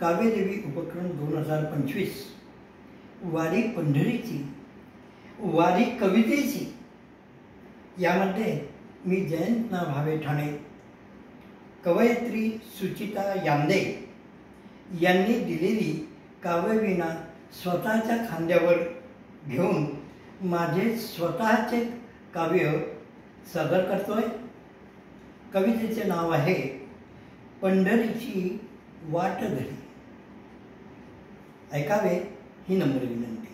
काव्यदेवी उपक्रम 2025 वारी पंढरीची वारी कवितेची यामध्ये मी जयंत ना भावे ठाणे कवयित्री सुचिता यामदे यांनी दिलेली काव्यवीणा स्वतःच्या खांद्यावर घेऊन माझे स्वतःचे काव्य सादर करतोय। कवितेचे नाव आहे पंढरीची वाट धरी। ऐकावे ही नम्र विनंती।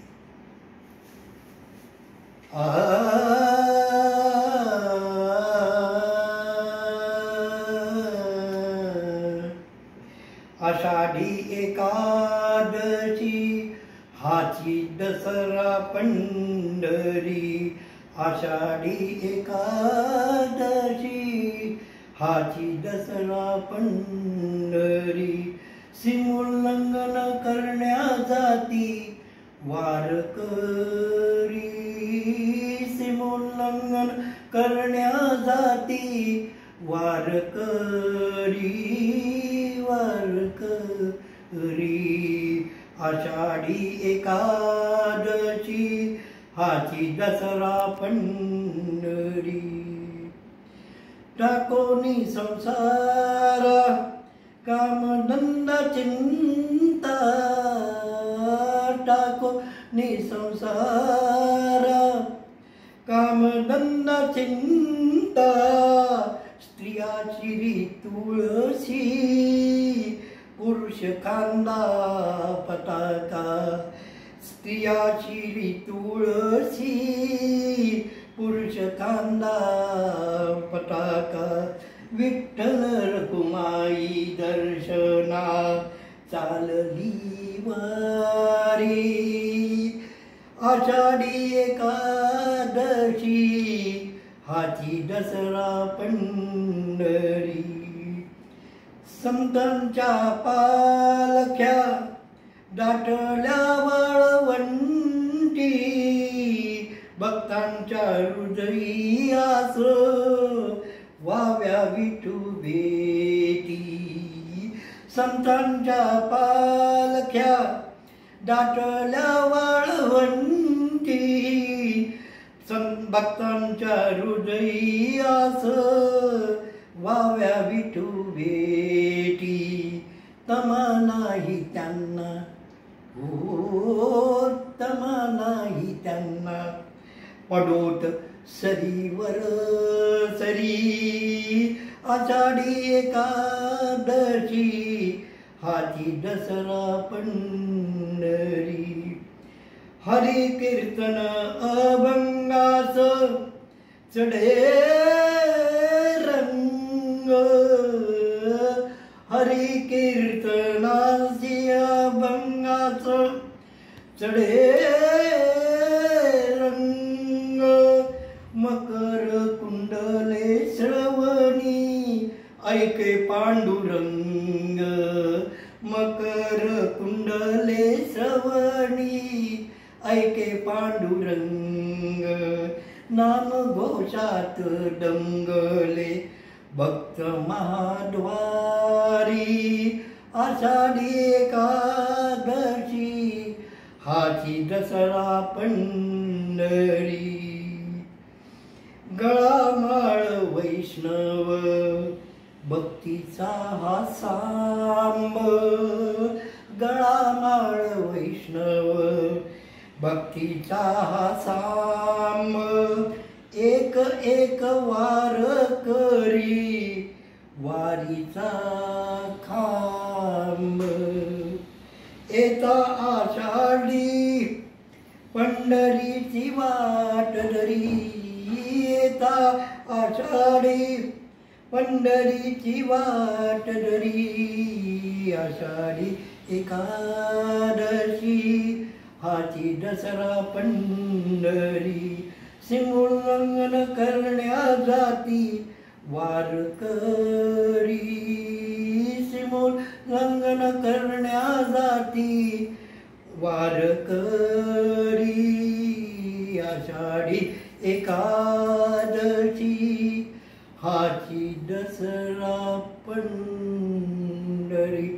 आषाढी एकादशी हाची दसरा पंढरी। आषाढी एकादशी हाची दसरा पंढरी। सीमोल्लंघन करण्यासाठी वारकरी। सीमोल्लंघन करण्यासाठी वारकरी वारकरी। आषाढी एकादशी हाची दसरा पंढरी। टाकोनी संसार कामधंदा चिंता। टाकोनी संसार कामधंदा चिंता। स्त्रियाची तुळशी पुरुष खांदा पताका। स्त्रियाची तुळशी पुरुष खांदा पताका। विठ्ठल रखुमाई दर्शना चालली वारी। आषाढी एकादशी हाची दसरा पंढरी। संतांच्या पालख्या दाटल्या वाळवंटी। भक्तांच्या हृदयी आस वाव्या विठू भेटी। संतांच्या पालख्या दाटल्या वाळवंटी। भक्तांच्या हृदयी आस वाव्या विठू भेटी। तमा नाही त्यांना हो तमा नाही त्यांना पडोत सरीवर सरी। आषाढी एकादशी हाची दसरा पंढरी। हरी कीर्तन अभंगास चढे रंग। हरी कीर्तनासी अभंगास चढे रंग। मकर कुंडले श्रवणी ऐके पांडुरंग। मकर कुंडले श्रवणी ऐके पांडुरंग। नाम घोषात दंगले भक्त महाद्वारी। आषाढी एकादशी हाची दसरा पंढरी। गळामाळ वैष्णव भक्तीचा हा सांब। गळामाळ वैष्णव भक्तीचा हा सांब। एक एक वारकरी वारीचा खांब। येता आषाढी पंढरीची वाट धरी। येता आषाढी पंढरीची वाट धरी। आषाढी एकादशी हाची दसरा पंढरी। सीमोल्लंघन करण्यासाठी वारकरी। सीमोल्लंघन करण्यासाठी वारकरी। आषाढी एकादशी हाची दसरा पंढरी।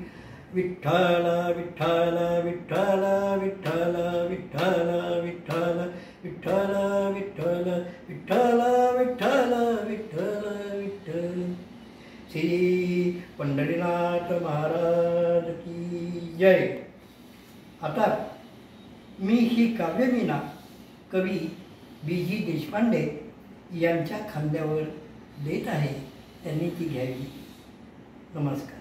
विठ्ठल विठ्ठल विठ्ठल विठ्ठल विठ्ठल विठ्ठल विठ्ठल विठ्ठल विठ्ठल विठ्ठल विठ्ठल विठ्ठल. श्री पंढरीनाथ महाराज की जय. आता मी ही काव्यमीना कवी बी.जी. देशपांडे यांच्या खांद्यावर देत आहे, त्यांनी ती घ्यावी. नमस्कार.